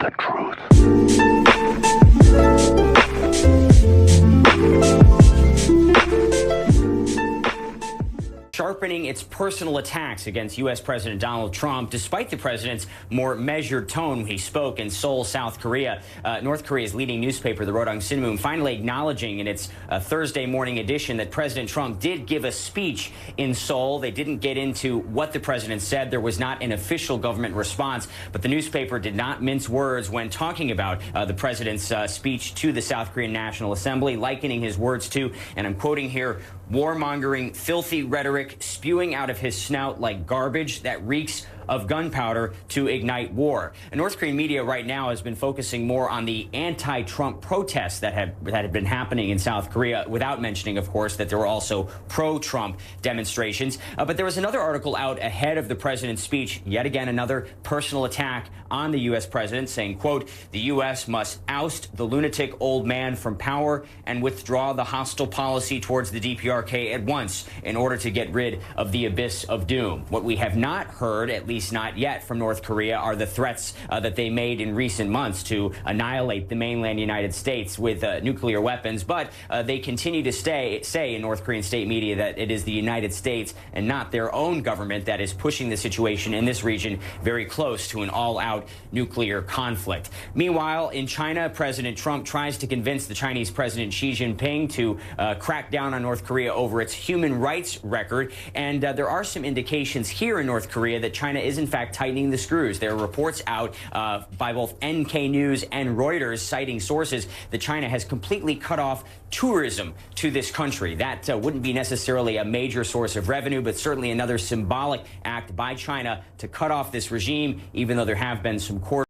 the truth. Sharpening its personal attacks against U.S. President Donald Trump, despite the president's more measured tone when he spoke in Seoul, South Korea. North Korea's leading newspaper, the Rodong Sinmun, finally acknowledging in its Thursday morning edition that President Trump did give a speech in Seoul. They didn't get into what the president said. There was not an official government response, but the newspaper did not mince words when talking about the president's speech to the South Korean National Assembly, likening his words to, and I'm quoting here, warmongering, filthy rhetoric spewing out of his snout like garbage that reeks of gunpowder to ignite war. And North Korean media right now has been focusing more on the anti-Trump protests that have been happening in South Korea, without mentioning, of course, that there were also pro-Trump demonstrations. But there was another article out ahead of the president's speech, yet again another personal attack on the U.S. president, saying, quote, the U.S. must oust the lunatic old man from power and withdraw the hostile policy towards the DPRK at once in order to get rid of the abyss of doom. What we have not heard, at least not yet, from North Korea are the threats that they made in recent months to annihilate the mainland United States with nuclear weapons. But they continue to say in North Korean state media that it is the United States and not their own government that is pushing the situation in this region very close to an all-out nuclear conflict. Meanwhile, in China, President Trump tries to convince the Chinese President Xi Jinping to crack down on North Korea over its human rights record. And there are some indications here in North Korea that China is in fact tightening the screws. There are reports out by both NK News and Reuters citing sources that China has completely cut off tourism to this country. That wouldn't be necessarily a major source of revenue, but certainly another symbolic act by China to cut off this regime, even though there have been some court